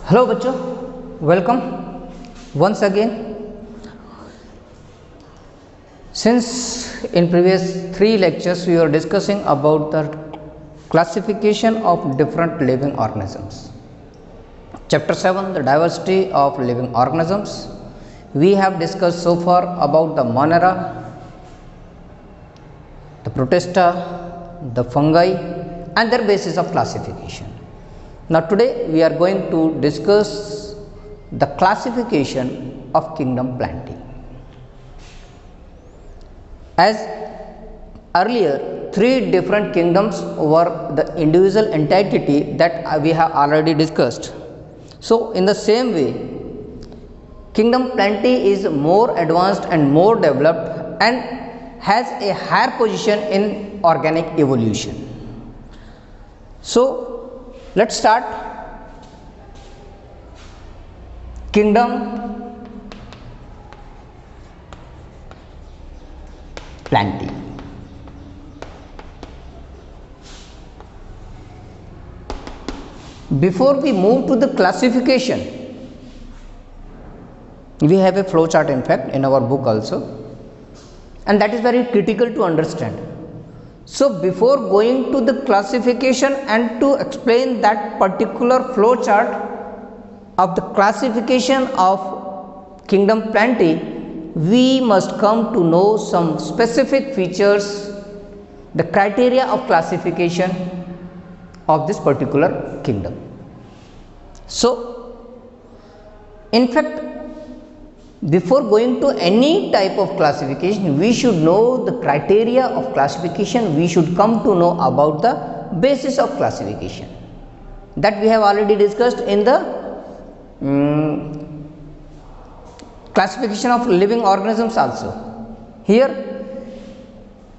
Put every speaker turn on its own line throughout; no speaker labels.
Hello बच्चों, welcome once again. Since in previous 3 lectures we were discussing about the classification of different living organisms. Chapter 7, the diversity of living organisms. We have discussed so far about the Monera, the Protista, the fungi and their basis of classification. Now today we are going to discuss the classification of kingdom Plantae. As earlier 3 different kingdoms were the individual entity that we have already discussed. So in the same way, kingdom Plantae is more advanced and more developed and has a higher position in organic evolution. So let's start. Kingdom Plantae. Before we move to the classification, we have a flow chart in fact in our book also, and that is very critical to understand. So before going to the classification and to explain that particular flow chart of the classification of kingdom Plantae, we must come to know some specific features, the criteria of classification of this particular kingdom. So in fact, before going to any type of classification, we should know the criteria of classification. We should come to know about the basis of classification that we have already discussed in the classification of living organisms also. Here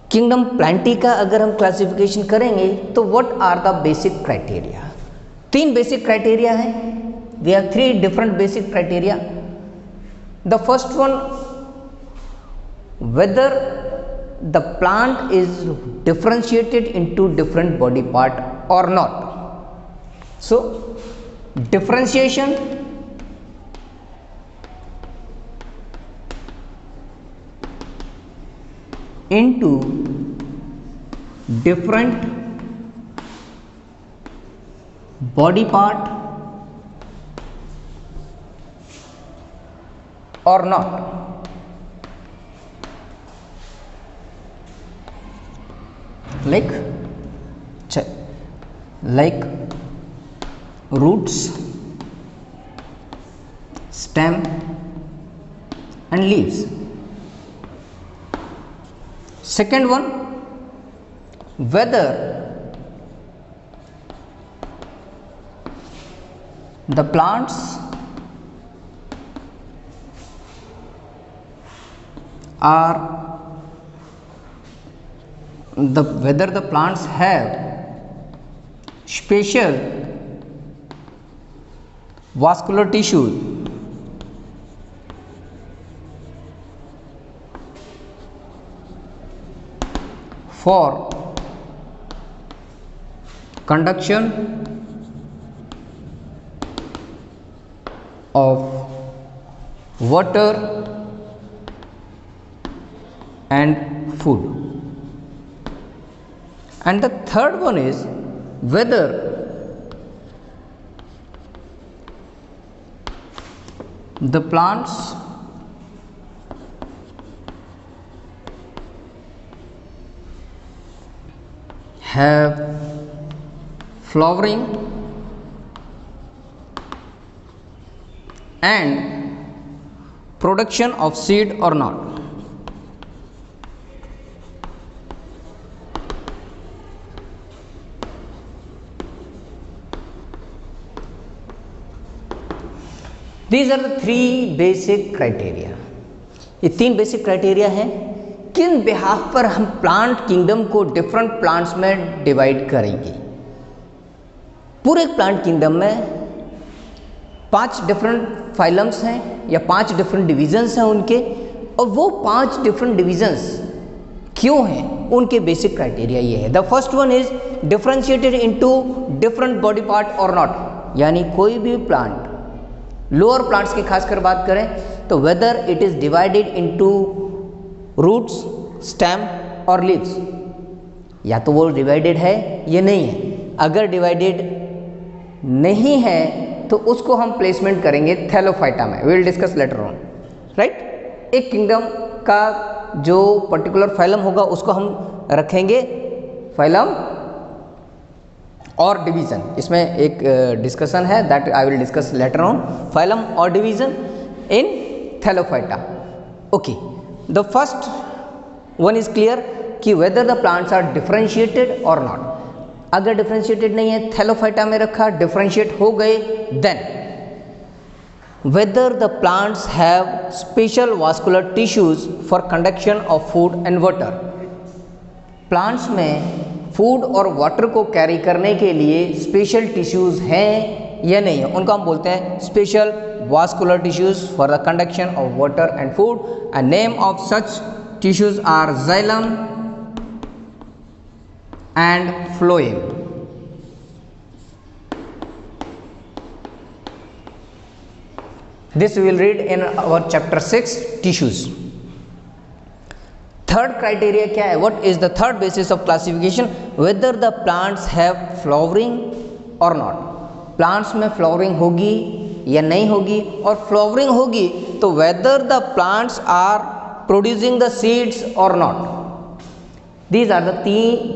kingdom Plantae का अगर हम classification करेंगे तो what are the basic criteria? 3 basic criteria हैं. We have 3 different basic criteria. The first one, whether the plant is differentiated into different body part or not. So differentiation into different body part or not. Like roots, stem and leaves. Second one, whether the plants whether the plants have special vascular tissue for conduction of water and food. And the third one is whether the plants have flowering and production of seed or not. These are the 3 basic criteria. ये 3 basic criteria हैं किन behalf पर हम plant kingdom को different plants में divide करेंगे. पूरे plant kingdom में 5 डिफरेंट फाइलम्स हैं या 5 डिफरेंट डिविजन्स हैं उनके, और वो 5 डिफरेंट डिविजन्स क्यों हैं उनके बेसिक क्राइटेरिया ये है. The first one is differentiated into different body part और नॉट, यानी कोई भी प्लांट लोअर प्लांट्स की खासकर बात करें तो whether it is divided into roots, stem और लीव्स, या तो वो डिवाइडेड है या नहीं है। अगर डिवाइडेड नहीं है तो उसको हम प्लेसमेंट करेंगे थैलोफाइटा में, we will discuss later on, right. एक किंगडम का जो पर्टिकुलर फाइलम होगा उसको हम रखेंगे फाइलम और डिवीजन, इसमें एक डिस्कशन है that I will discuss later on, phylum और division in thallophyta. Okay, the first one is clear कि whether the plants are differentiated और नॉट। अगर डिफरेंशिएटेड नहीं है, थैलोफाइटा में रखा, डिफरेंशिएट हो गए, then whether the plants have special vascular tissues for conduction of food and water. Plants में फूड और वाटर को कैरी करने के लिए स्पेशल टिश्यूज हैं या नहीं है, उनको हम बोलते हैं special vascular tissues for the conduction of water and food, and name of such tissues are xylem and phloem. This we will read in our chapter 6 tissues. Third criteria क्या है? What is the third basis of classification? Whether the plants have flowering or not. Plants में flowering होगी या नहीं होगी, और flowering होगी तो whether the plants are producing the seeds or not. These are the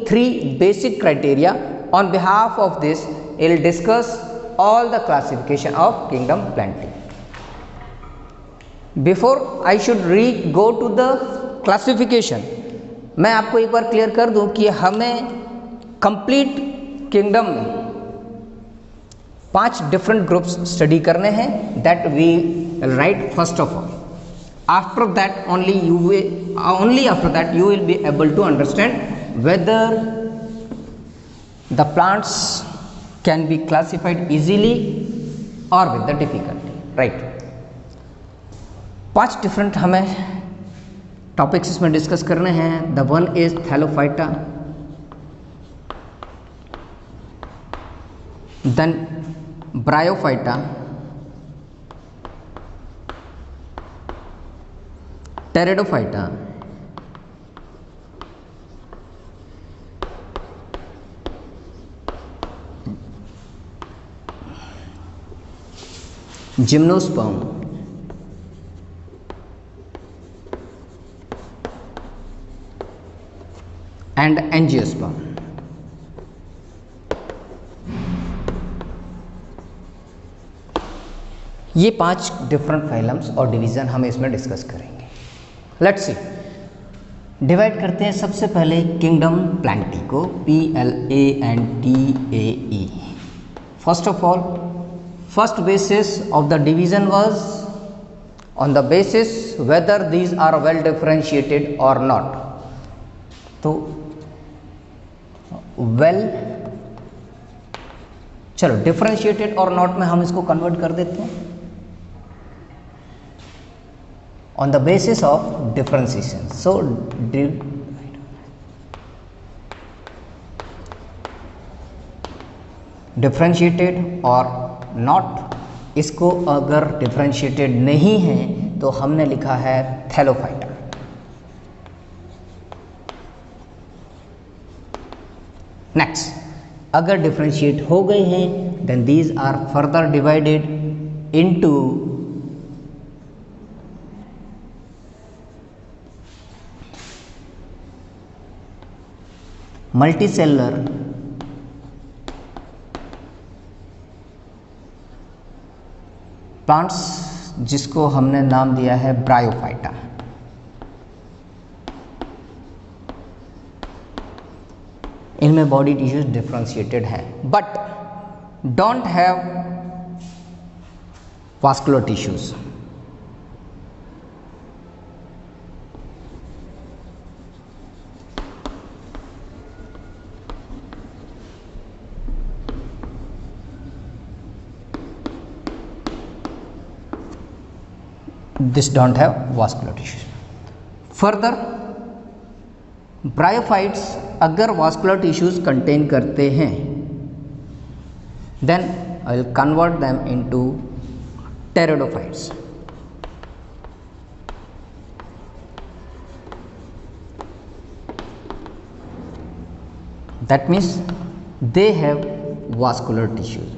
three basic criteria. On behalf of this, I will discuss all the classification of kingdom planting. Before I should go to the classification, मैं आपको एक बार clear कर दूं कि हमें complete kingdom में 5 different groups study करने हैं, that we write first of all. After that only after that you will be able to understand whether the plants can be classified easily or with the difficulty, right. 5 different हमें topics इसमें discuss करने हैं. The one is thallophyta, then bryophyta, pteridophyta, gymnosperm, and angiosperm. ये 5 different phylums और division हम इसमें discuss करेंगे. Let's see, divide करते हैं सबसे पहले किंगडम प्लांटी को, PLANTAE. First of all, first basis of the division was on the basis whether these are well differentiated और नॉट. तो वेल, चलो डिफरेंशिएटेड और नॉट में हम इसको कन्वर्ट कर देते हैं on the basis of differentiation. So differentiated or not, इसको अगर differentiated नहीं है तो हमने लिखा है थैलोफाइटा. नेक्स्ट, अगर differentiate हो गए हैं then these are further divided into multicellular plants, जिसको हमने नाम दिया है ब्रायोफाइटा. इनमें बॉडी टिश्यूज डिफरेंशिएटेड है but don't have vascular tissues. This don't have vascular tissues. Further, bryophytes अगर वास्कुलर टिश्यूज कंटेन करते हैं then I will convert them into pteridophytes. That means they have vascular tissues.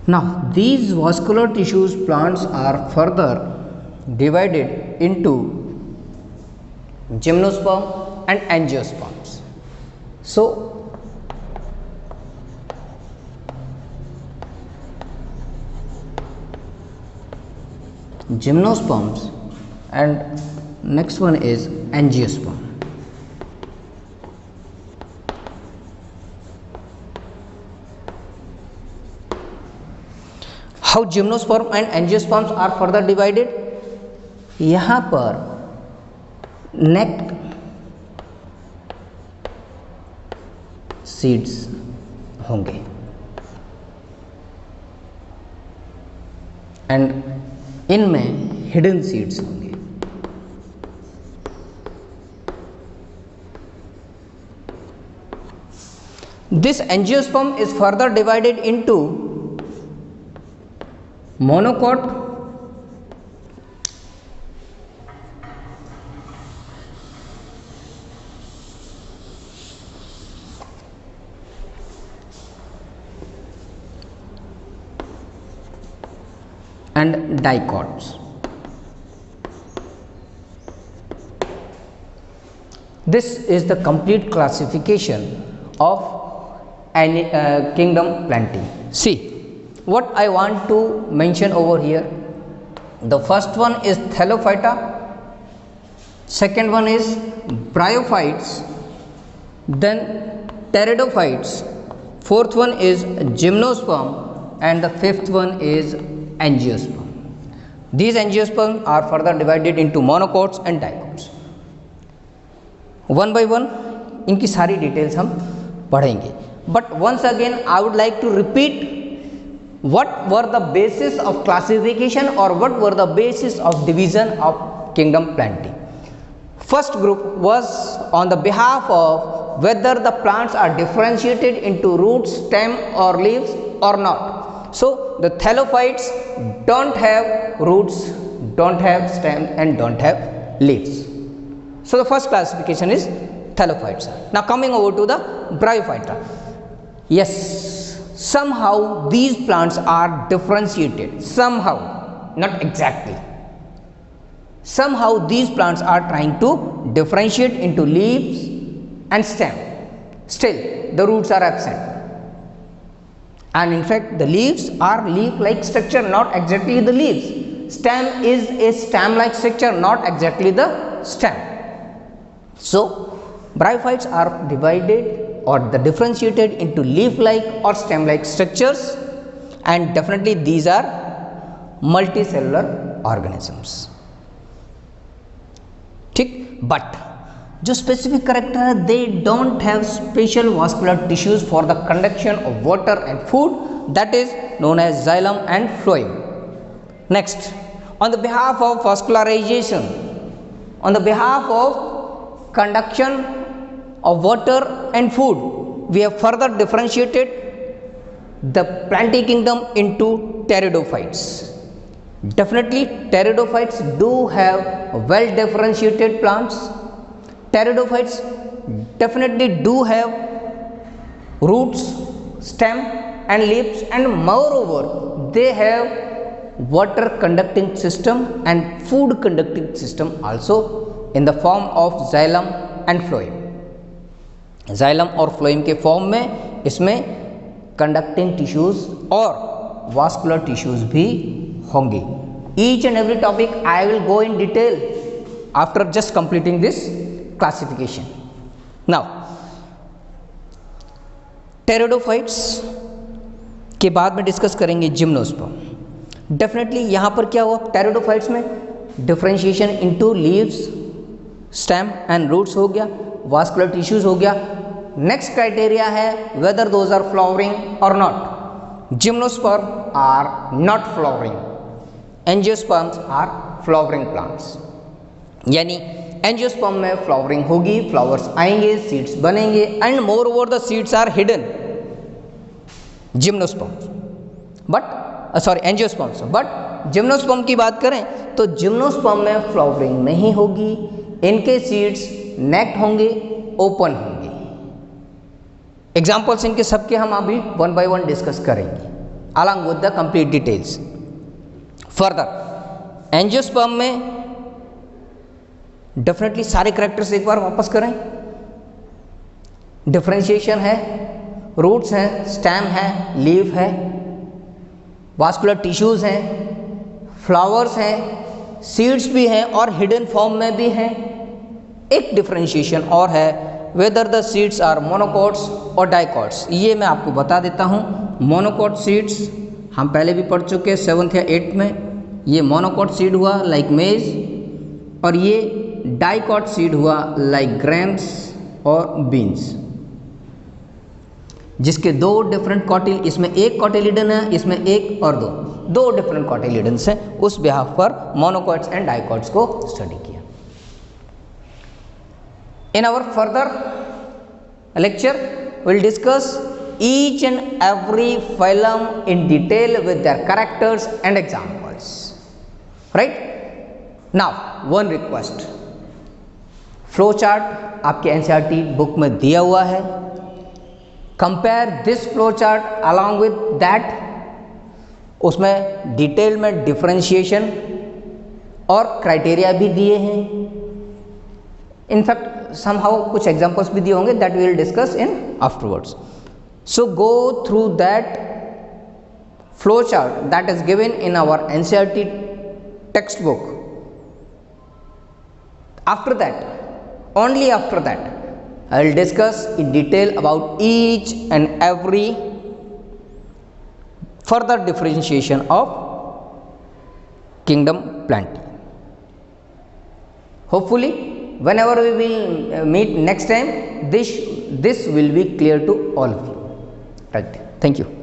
Now these vascular tissues plants are further divided into gymnosperm and angiosperms. So gymnosperms and next one is angiosperm. How gymnosperm and angiosperms are further divided? यहाँ पर necked seeds होंगे and इनमें hidden seeds होंगे. This angiosperm is further divided into monocot and dicots. This is the complete classification of kingdom Plantae. See, what I want to mention over here, the first one is Thallophyta, second one is Bryophytes, then Pteridophytes, fourth one is Gymnosperm, and the fifth one is Angiosperm. These angiosperms are further divided into monocots and dicots. One by one इनकी सारी details हम पढ़ेंगे, but once again I would like to repeat what were the basis of classification or what were the basis of division of kingdom Plantae. First group was on the behalf of whether the plants are differentiated into roots, stem or leaves or not. So the thallophytes don't have roots, don't have stem and don't have leaves. So the first classification is thallophytes. Now coming over to the Bryophyta. Yes, somehow these plants are differentiated, somehow, not exactly. Somehow these plants are trying to differentiate into leaves and stem. Still the roots are absent, and in fact the leaves are leaf-like structure, not exactly the leaves. Stem is a stem-like structure, not exactly the stem. So Bryophytes are divided or the differentiated into leaf-like or stem-like structures, and definitely these are multicellular organisms. ठीक, but जो specific character है, they don't have special vascular tissues for the conduction of water and food, that is known as xylem and phloem. Next, on the behalf of vascularization, on the behalf of conduction of water and food, we have further differentiated the Plantae kingdom into pteridophytes. Definitely pteridophytes do have well differentiated plants. Pteridophytes definitely do have roots, stem and leaves, and moreover they have water conducting system and food conducting system also in the form of xylem and phloem. Xylem और phloem के form में इसमें conducting tissues और vascular tissues भी होंगे. Each and every topic I will go in detail after just completing this classification. Now pteridophytes के बाद में डिस्कस करेंगे जिम्नोस्पर्म. डेफिनेटली यहाँ पर क्या हुआ, टेरिडोफाइट्स में differentiation into leaves, stem and roots हो गया, वास्कुलर टिश्यूज हो गया. नेक्स्ट क्राइटेरिया है वेदर दोज आर फ्लावरिंग और not. Gymnosperm are not flowering, angiosperms are flowering plants. यानी एंजियोस्पर्म में फ्लावरिंग होगी, फ्लावर्स आएंगे, सीड्स बनेंगे and moreover the seeds are hidden gymnosperms but angiosperms. But gymnosperm की बात करें तो जिम्नोस्पर्म में फ्लावरिंग नहीं होगी, इनके सीड्स नेक्ड होंगे, ओपन होंगे। एग्जाम्पल्स इनके सबके हम अभी वन बाय वन डिस्कस करेंगे along with the complete details. Further angiosperm में डेफिनेटली सारे कैरेक्टर्स एक बार वापस करें। डिफरेंशिएशन है, रूट्स हैं, स्टेम है, लीफ है, वास्कुलर टिश्यूज हैं, फ्लावर्स हैं, सीड्स भी हैं और हिडन फॉर्म में भी हैं। एक डिफरेंशिएशन और है, whether the seeds are monocots और डाइकॉट्स। ये मैं आपको बता देता हूँ। मोनोकॉट सीड्स हम पहले भी पढ़ चुके हैं 7th या 8th में। ये मोनोकॉट सीड हुआ लाइक मेज, और ये डाइकॉट सीड हुआ लाइक ग्रेन्स और बीन्स, जिसके दो डिफरेंट कॉटिल, इसमें एक कॉटिलिडन है, इसमें एक और दो डिफरेंट कॉटिलिडन्स हैं। उस बिहाफ पर मोनोकॉट्स एंड डाइकॉट्स को स्टडी किया। In our further lecture, we will discuss each and every phylum in detail with their characters and examples. Right? Now, one request. Flow chart आपके NCERT book में दिया हुआ है. Compare this flow chart along with that. उसमें detail में differentiation और criteria भी दिए हैं. इनफैक्ट somehow कुछ एग्जाम्पल्स भी दिए होंगे, that we will discuss in afterwards. So go through that flow chart that is given in our NCERT textbook. After that, only after that, I will discuss in detail about each and every further differentiation of kingdom Plantae. Hopefully, whenever we will meet next time, this will be clear to all of you. Right. Thank you.